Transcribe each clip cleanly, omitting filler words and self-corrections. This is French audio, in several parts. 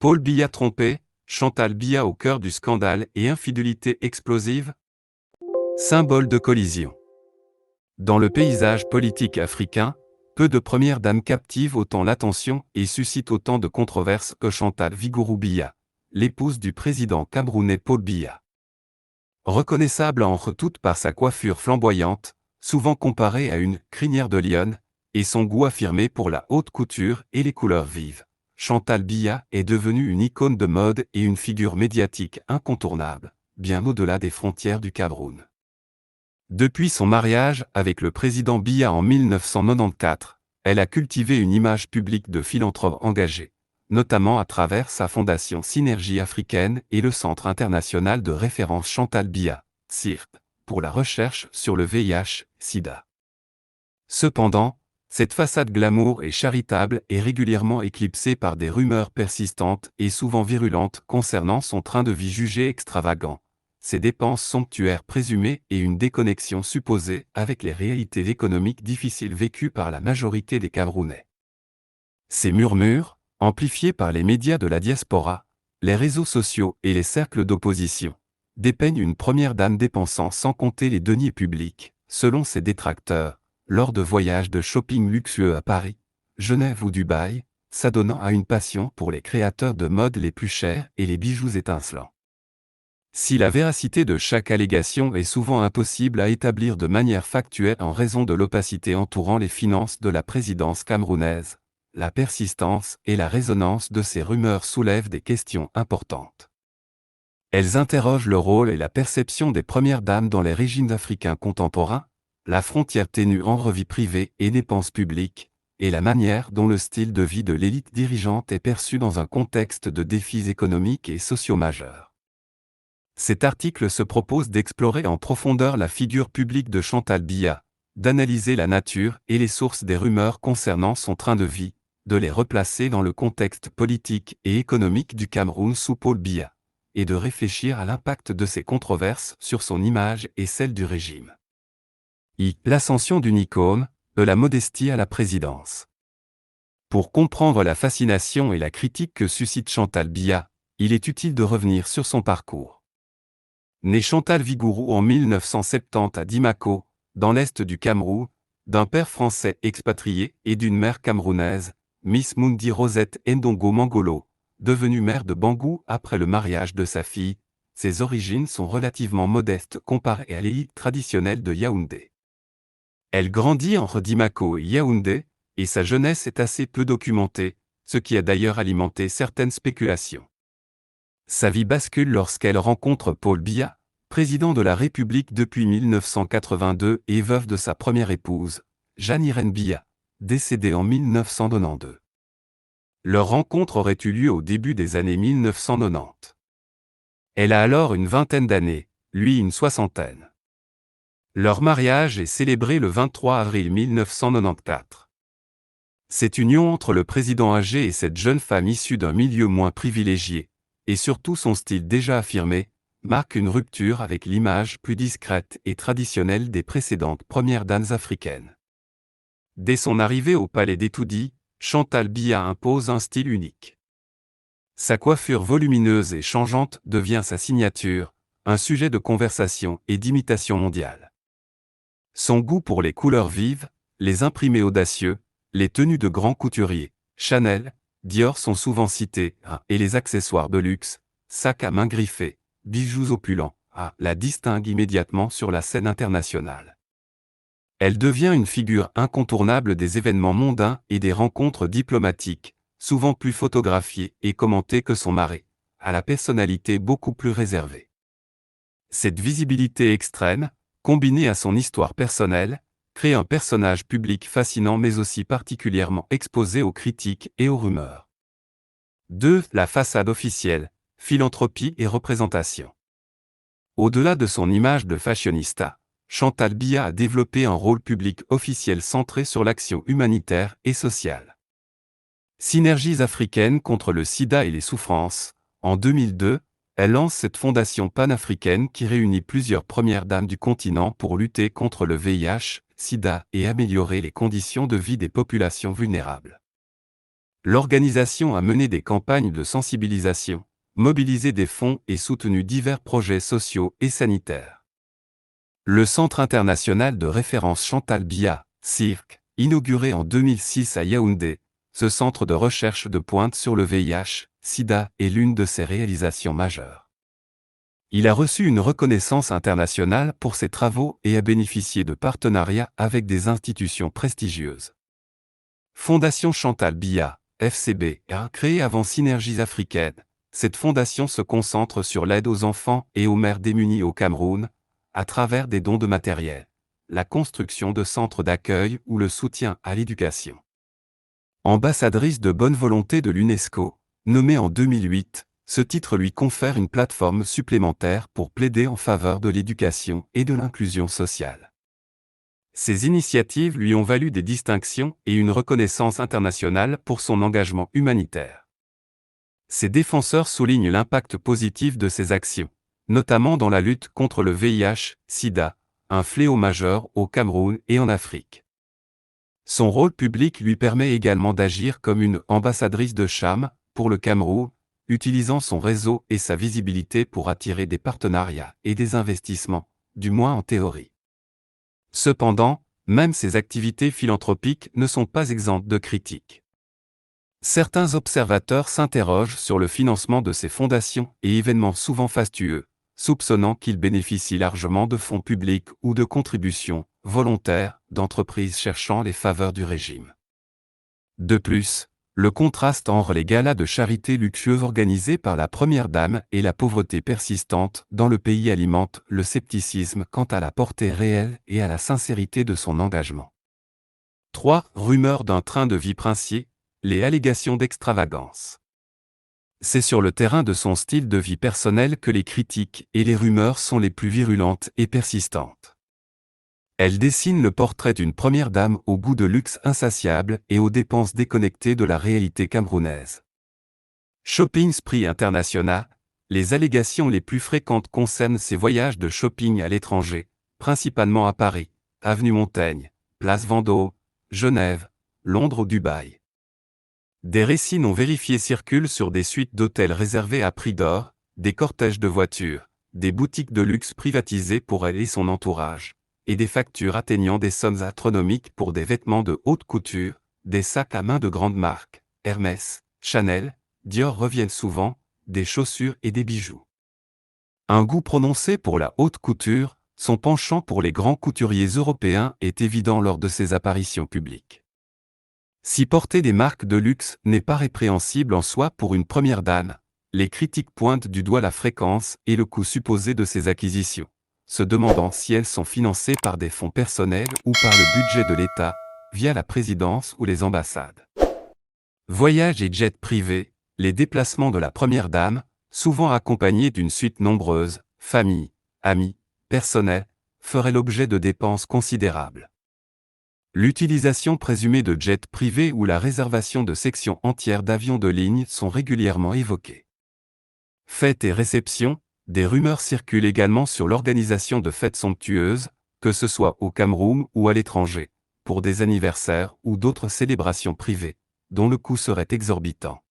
Paul Biya trompé, Chantal Biya au cœur du scandale et infidélité explosive? Symbole de collision. Dans le paysage politique africain, peu de premières dames captivent autant l'attention et suscitent autant de controverses que Chantal Vigourou Biya, l'épouse du président camerounais Paul Biya. Reconnaissable entre toutes par sa coiffure flamboyante, souvent comparée à une crinière de lionne, et son goût affirmé pour la haute couture et les couleurs vives, Chantal Biya est devenue une icône de mode et une figure médiatique incontournable, bien au-delà des frontières du Cameroun. Depuis son mariage avec le président Biya en 1994, elle a cultivé une image publique de philanthrope engagée, notamment à travers sa fondation Synergie africaine et le Centre international de référence Chantal Biya, CIRT, pour la recherche sur le VIH/SIDA. Cependant, cette façade glamour et charitable est régulièrement éclipsée par des rumeurs persistantes et souvent virulentes concernant son train de vie jugé extravagant, ses dépenses somptuaires présumées et une déconnexion supposée avec les réalités économiques difficiles vécues par la majorité des Camerounais. Ces murmures, amplifiés par les médias de la diaspora, les réseaux sociaux et les cercles d'opposition, dépeignent une première dame dépensant sans compter les deniers publics, selon ses détracteurs, lors de voyages de shopping luxueux à Paris, Genève ou Dubaï, s'adonnant à une passion pour les créateurs de mode les plus chers et les bijoux étincelants. Si la véracité de chaque allégation est souvent impossible à établir de manière factuelle en raison de l'opacité entourant les finances de la présidence camerounaise, la persistance et la résonance de ces rumeurs soulèvent des questions importantes. Elles interrogent le rôle et la perception des premières dames dans les régimes africains contemporains, la frontière ténue entre vie privée et dépenses publiques, et la manière dont le style de vie de l'élite dirigeante est perçu dans un contexte de défis économiques et sociaux majeurs. Cet article se propose d'explorer en profondeur la figure publique de Chantal Biya, d'analyser la nature et les sources des rumeurs concernant son train de vie, de les replacer dans le contexte politique et économique du Cameroun sous Paul Biya, et de réfléchir à l'impact de ces controverses sur son image et celle du régime. L'ascension d'une icône, de la modestie à la présidence. Pour comprendre la fascination et la critique que suscite Chantal Biya, il est utile de revenir sur son parcours. Née Chantal Vigourou en 1970 à Dimako, dans l'est du Cameroun, d'un père français expatrié et d'une mère camerounaise, Miss Mundi Rosette Ndongo Mangolo, devenue mère de Bangou après le mariage de sa fille, ses origines sont relativement modestes comparées à l'élite traditionnelle de Yaoundé. Elle grandit entre Dimako et Yaoundé, et sa jeunesse est assez peu documentée, ce qui a d'ailleurs alimenté certaines spéculations. Sa vie bascule lorsqu'elle rencontre Paul Biya, président de la République depuis 1982 et veuve de sa première épouse, Jeanne-Irène Biya, décédée en 1992. Leur rencontre aurait eu lieu au début des années 1990. Elle a alors une vingtaine d'années, lui une soixantaine. Leur mariage est célébré le 23 avril 1994. Cette union entre le président âgé et cette jeune femme issue d'un milieu moins privilégié, et surtout son style déjà affirmé, marque une rupture avec l'image plus discrète et traditionnelle des précédentes premières dames africaines. Dès son arrivée au palais d'Etoudi, Chantal Biya impose un style unique. Sa coiffure volumineuse et changeante devient sa signature, un sujet de conversation et d'imitation mondiale. Son goût pour les couleurs vives, les imprimés audacieux, les tenues de grands couturiers, Chanel, Dior sont souvent cités, et les accessoires de luxe, sacs à main griffés, bijoux opulents, la distinguent immédiatement sur la scène internationale. Elle devient une figure incontournable des événements mondains et des rencontres diplomatiques, souvent plus photographiées et commentées que son mari, à la personnalité beaucoup plus réservée. Cette visibilité extrême, combinée à son histoire personnelle, crée un personnage public fascinant mais aussi particulièrement exposé aux critiques et aux rumeurs. 2. La façade officielle, philanthropie et représentation. Au-delà de son image de fashionista, Chantal Biya a développé un rôle public officiel centré sur l'action humanitaire et sociale. Synergies africaines contre le sida et les souffrances, en 2002, elle lance cette fondation panafricaine qui réunit plusieurs premières dames du continent pour lutter contre le VIH, SIDA et améliorer les conditions de vie des populations vulnérables. L'organisation a mené des campagnes de sensibilisation, mobilisé des fonds et soutenu divers projets sociaux et sanitaires. Le Centre international de référence Chantal Biya, CIRC, inauguré en 2006 à Yaoundé, ce centre de recherche de pointe sur le VIH, SIDA est l'une de ses réalisations majeures. Il a reçu une reconnaissance internationale pour ses travaux et a bénéficié de partenariats avec des institutions prestigieuses. Fondation Chantal Biya, FCB, créée avant Synergies africaines, cette fondation se concentre sur l'aide aux enfants et aux mères démunies au Cameroun, à travers des dons de matériel, la construction de centres d'accueil ou le soutien à l'éducation. Ambassadrice de bonne volonté de l'UNESCO, nommée en 2008, ce titre lui confère une plateforme supplémentaire pour plaider en faveur de l'éducation et de l'inclusion sociale. Ces initiatives lui ont valu des distinctions et une reconnaissance internationale pour son engagement humanitaire. Ses défenseurs soulignent l'impact positif de ses actions, notamment dans la lutte contre le VIH-Sida, un fléau majeur au Cameroun et en Afrique. Son rôle public lui permet également d'agir comme une ambassadrice de charme pour le Cameroun, utilisant son réseau et sa visibilité pour attirer des partenariats et des investissements, du moins en théorie. Cependant, même ses activités philanthropiques ne sont pas exemptes de critiques. Certains observateurs s'interrogent sur le financement de ces fondations et événements souvent fastueux, soupçonnant qu'ils bénéficient largement de fonds publics ou de contributions volontaires d'entreprises cherchant les faveurs du régime. De plus, le contraste entre les galas de charité luxueux organisés par la Première Dame et la pauvreté persistante dans le pays alimente le scepticisme quant à la portée réelle et à la sincérité de son engagement. 3. Rumeurs d'un train de vie princier, les allégations d'extravagance. C'est sur le terrain de son style de vie personnel que les critiques et les rumeurs sont les plus virulentes et persistantes. Elle dessine le portrait d'une première dame au goût de luxe insatiable et aux dépenses déconnectées de la réalité camerounaise. Shopping spree international, les allégations les plus fréquentes concernent ses voyages de shopping à l'étranger, principalement à Paris, avenue Montaigne, place Vendôme, Genève, Londres ou Dubaï. Des récits non vérifiés circulent sur des suites d'hôtels réservés à prix d'or, des cortèges de voitures, des boutiques de luxe privatisées pour elle et son entourage, et des factures atteignant des sommes astronomiques pour des vêtements de haute couture, des sacs à main de grandes marques, Hermès, Chanel, Dior reviennent souvent, des chaussures et des bijoux. Un goût prononcé pour la haute couture, son penchant pour les grands couturiers européens est évident lors de ses apparitions publiques. Si porter des marques de luxe n'est pas répréhensible en soi pour une première dame, les critiques pointent du doigt la fréquence et le coût supposé de ces acquisitions, se demandant si elles sont financées par des fonds personnels ou par le budget de l'État, via la présidence ou les ambassades. Voyages et jets privés, les déplacements de la première dame, souvent accompagnés d'une suite nombreuse, famille, amis, personnel, feraient l'objet de dépenses considérables. L'utilisation présumée de jets privés ou la réservation de sections entières d'avions de ligne sont régulièrement évoquées. Fêtes et réceptions, des rumeurs circulent également sur l'organisation de fêtes somptueuses, que ce soit au Cameroun ou à l'étranger, pour des anniversaires ou d'autres célébrations privées, dont le coût serait exorbitant.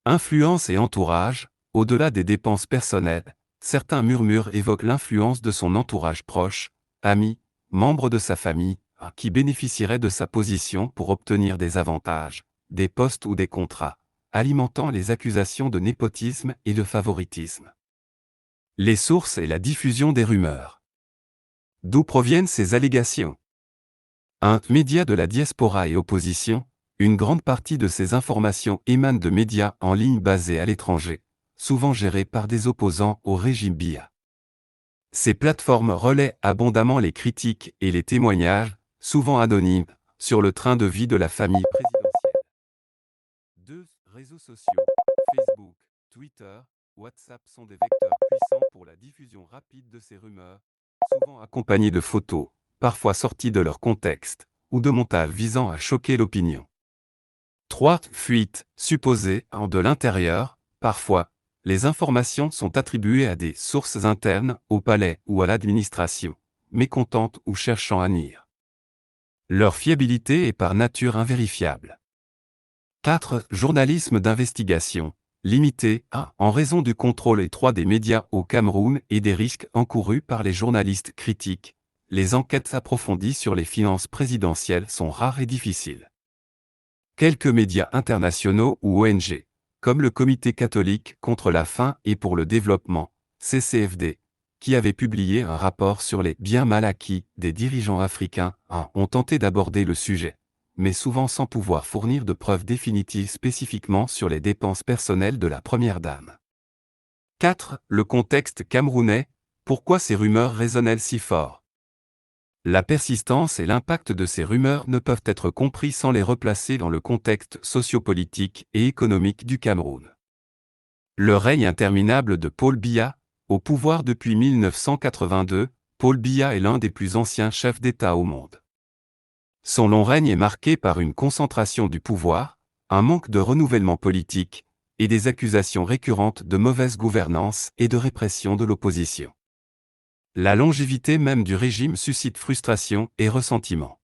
Influence et entourage, au-delà des dépenses personnelles, certains murmures évoquent l'influence de son entourage proche, amis, membres de sa famille, qui bénéficieraient de sa position pour obtenir des avantages, des postes ou des contrats, alimentant les accusations de népotisme et de favoritisme. Les sources et la diffusion des rumeurs. D'où proviennent ces allégations? Un média de la diaspora et opposition, une grande partie de ces informations émanent de médias en ligne basés à l'étranger, souvent gérés par des opposants au régime Biya. Ces plateformes relaient abondamment les critiques et les témoignages, souvent anonymes, sur le train de vie de la famille présidentielle. 2. Réseaux sociaux, Facebook, Twitter, WhatsApp sont des vecteurs puissants pour la diffusion rapide de ces rumeurs, souvent accompagnées de photos, parfois sorties de leur contexte, ou de montages visant à choquer l'opinion. 3. Fuites, supposées, de l'intérieur, parfois, les informations sont attribuées à des sources internes, au palais ou à l'administration, mécontentes ou cherchant à nuire. Leur fiabilité est par nature invérifiable. 4. Journalisme d'investigation. Limité à, en raison du contrôle étroit des médias au Cameroun et des risques encourus par les journalistes critiques, les enquêtes approfondies sur les finances présidentielles sont rares et difficiles. Quelques médias internationaux ou ONG, comme le Comité catholique contre la faim et pour le développement, CCFD, qui avait publié un rapport sur les biens mal acquis des dirigeants africains, ont tenté d'aborder le sujet, mais souvent sans pouvoir fournir de preuves définitives spécifiquement sur les dépenses personnelles de la Première Dame. 4. Le contexte camerounais. Pourquoi ces rumeurs résonnent-elles si fort? La persistance et l'impact de ces rumeurs ne peuvent être compris sans les replacer dans le contexte sociopolitique et économique du Cameroun. Le règne interminable de Paul Biya, au pouvoir depuis 1982, Paul Biya est l'un des plus anciens chefs d'État au monde. Son long règne est marqué par une concentration du pouvoir, un manque de renouvellement politique, et des accusations récurrentes de mauvaise gouvernance et de répression de l'opposition. La longévité même du régime suscite frustration et ressentiment.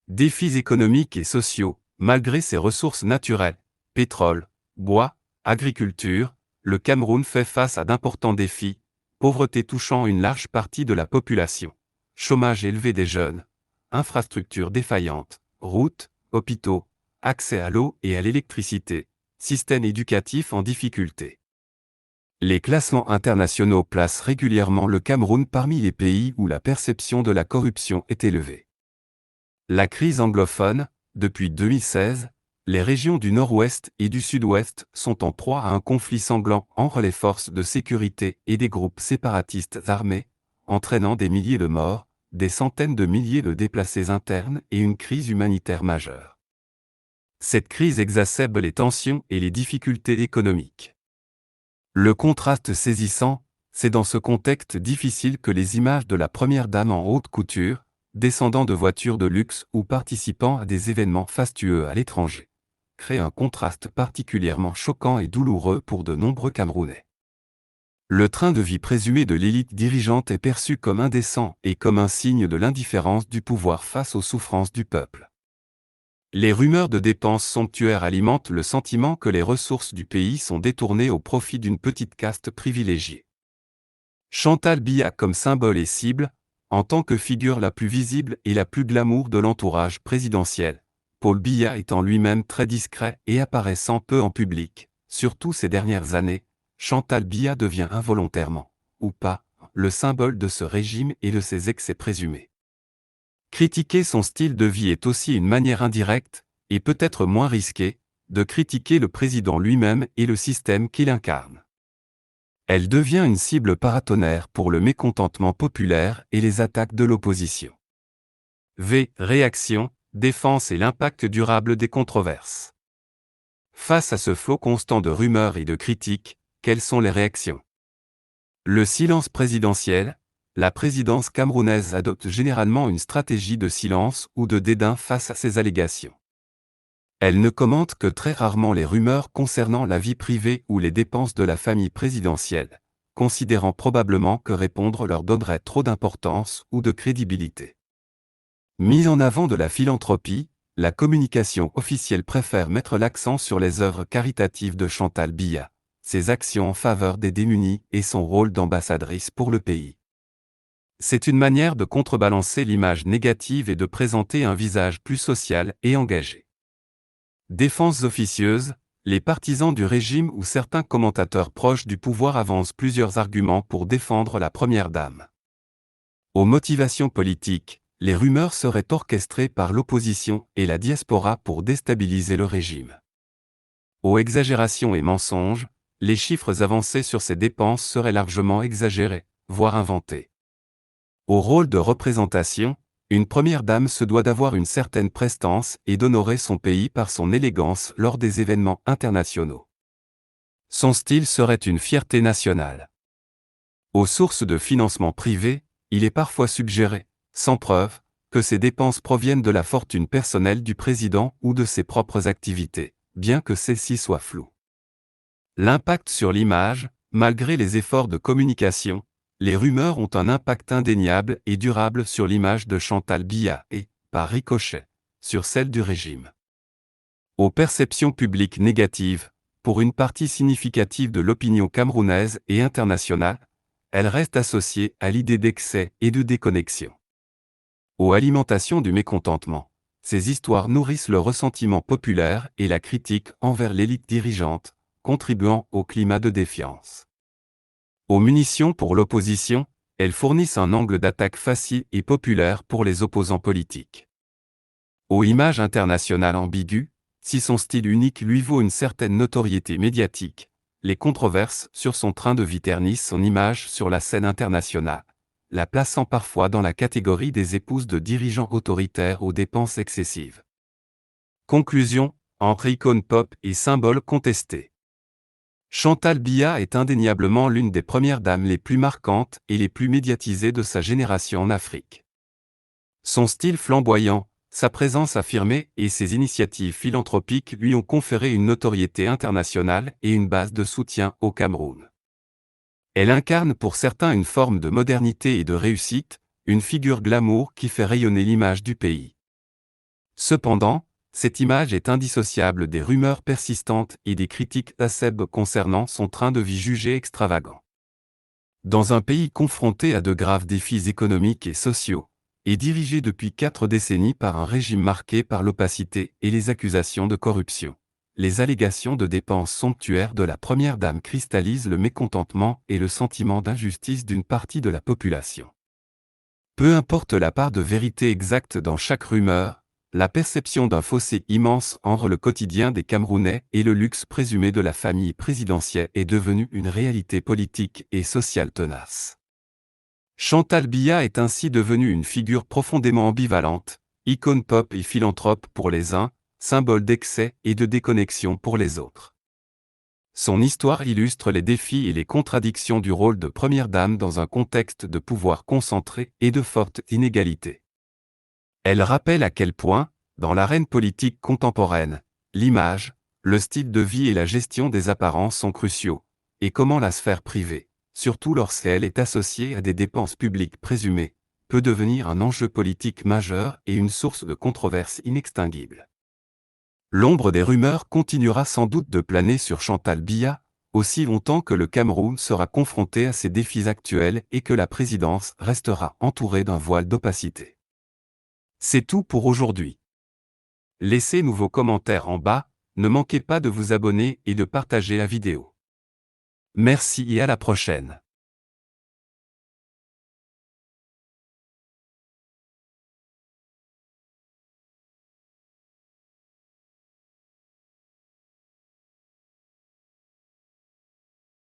Défis économiques et sociaux. Malgré ses ressources naturelles, pétrole, bois, agriculture, le Cameroun fait face à d'importants défis, pauvreté touchant une large partie de la population, chômage élevé des jeunes, infrastructures défaillantes, routes, hôpitaux, accès à l'eau et à l'électricité, système éducatif en difficulté. Les classements internationaux placent régulièrement le Cameroun parmi les pays où la perception de la corruption est élevée. La crise anglophone. Depuis 2016, les régions du Nord-Ouest et du Sud-Ouest sont en proie à un conflit sanglant entre les forces de sécurité et des groupes séparatistes armés, entraînant des milliers de morts, des centaines de milliers de déplacés internes et une crise humanitaire majeure. Cette crise exacerbe les tensions et les difficultés économiques. Le contraste saisissant, c'est dans ce contexte difficile que les images de la Première Dame en haute couture, descendant de voitures de luxe ou participant à des événements fastueux à l'étranger, créent un contraste particulièrement choquant et douloureux pour de nombreux Camerounais. Le train de vie présumé de l'élite dirigeante est perçu comme indécent et comme un signe de l'indifférence du pouvoir face aux souffrances du peuple. Les rumeurs de dépenses somptuaires alimentent le sentiment que les ressources du pays sont détournées au profit d'une petite caste privilégiée. Chantal Biya comme symbole et cible, en tant que figure la plus visible et la plus glamour de l'entourage présidentiel, Paul Biya étant lui-même très discret et apparaissant peu en public, surtout ces dernières années, Chantal Biya devient involontairement, ou pas, le symbole de ce régime et de ses excès présumés. Critiquer son style de vie est aussi une manière indirecte, et peut-être moins risquée, de critiquer le président lui-même et le système qu'il incarne. Elle devient une cible paratonnerre pour le mécontentement populaire et les attaques de l'opposition. Réaction, défense et l'impact durable des controverses. Face à ce flot constant de rumeurs et de critiques, quelles sont les réactions? Le silence présidentiel. La présidence camerounaise adopte généralement une stratégie de silence ou de dédain face à ces allégations. Elle ne commente que très rarement les rumeurs concernant la vie privée ou les dépenses de la famille présidentielle, considérant probablement que répondre leur donnerait trop d'importance ou de crédibilité. Mise en avant de la philanthropie, la communication officielle préfère mettre l'accent sur les œuvres caritatives de Chantal Biya, ses actions en faveur des démunis et son rôle d'ambassadrice pour le pays. C'est une manière de contrebalancer l'image négative et de présenter un visage plus social et engagé. Défense officieuse, les partisans du régime ou certains commentateurs proches du pouvoir avancent plusieurs arguments pour défendre la Première Dame. Aux motivations politiques, les rumeurs seraient orchestrées par l'opposition et la diaspora pour déstabiliser le régime. Aux exagérations et mensonges, les chiffres avancés sur ces dépenses seraient largement exagérés, voire inventés. Au rôle de représentation, une première dame se doit d'avoir une certaine prestance et d'honorer son pays par son élégance lors des événements internationaux. Son style serait une fierté nationale. Aux sources de financement privé, il est parfois suggéré, sans preuve, que ces dépenses proviennent de la fortune personnelle du président ou de ses propres activités, bien que celles-ci soient floues. L'impact sur l'image, malgré les efforts de communication, les rumeurs ont un impact indéniable et durable sur l'image de Chantal Biya et, par ricochet, sur celle du régime. Aux perceptions publiques négatives, pour une partie significative de l'opinion camerounaise et internationale, elle reste associée à l'idée d'excès et de déconnexion. Aux alimentations du mécontentement, ces histoires nourrissent le ressentiment populaire et la critique envers l'élite dirigeante, contribuant au climat de défiance. Aux munitions pour l'opposition, elles fournissent un angle d'attaque facile et populaire pour les opposants politiques. Aux images internationales ambiguës, si son style unique lui vaut une certaine notoriété médiatique, les controverses sur son train de vie ternissent son image sur la scène internationale, la plaçant parfois dans la catégorie des épouses de dirigeants autoritaires aux dépenses excessives. Conclusion, entre icône pop et symbole contesté. Chantal Biya est indéniablement l'une des premières dames les plus marquantes et les plus médiatisées de sa génération en Afrique. Son style flamboyant, sa présence affirmée et ses initiatives philanthropiques lui ont conféré une notoriété internationale et une base de soutien au Cameroun. Elle incarne pour certains une forme de modernité et de réussite, une figure glamour qui fait rayonner l'image du pays. Cependant, cette image est indissociable des rumeurs persistantes et des critiques acerbes concernant son train de vie jugé extravagant. Dans un pays confronté à de graves défis économiques et sociaux, et dirigé depuis 4 décennies par un régime marqué par l'opacité et les accusations de corruption, les allégations de dépenses somptuaires de la première dame cristallisent le mécontentement et le sentiment d'injustice d'une partie de la population. Peu importe la part de vérité exacte dans chaque rumeur, la perception d'un fossé immense entre le quotidien des Camerounais et le luxe présumé de la famille présidentielle est devenue une réalité politique et sociale tenace. Chantal Biya est ainsi devenue une figure profondément ambivalente, icône pop et philanthrope pour les uns, symbole d'excès et de déconnexion pour les autres. Son histoire illustre les défis et les contradictions du rôle de première dame dans un contexte de pouvoir concentré et de fortes inégalités. Elle rappelle à quel point, dans l'arène politique contemporaine, l'image, le style de vie et la gestion des apparences sont cruciaux, et comment la sphère privée, surtout lorsqu'elle est associée à des dépenses publiques présumées, peut devenir un enjeu politique majeur et une source de controverses inextinguibles. L'ombre des rumeurs continuera sans doute de planer sur Chantal Biya, aussi longtemps que le Cameroun sera confronté à ses défis actuels et que la présidence restera entourée d'un voile d'opacité. C'est tout pour aujourd'hui. Laissez-nous vos commentaires en bas, ne manquez pas de vous abonner et de partager la vidéo. Merci et à la prochaine.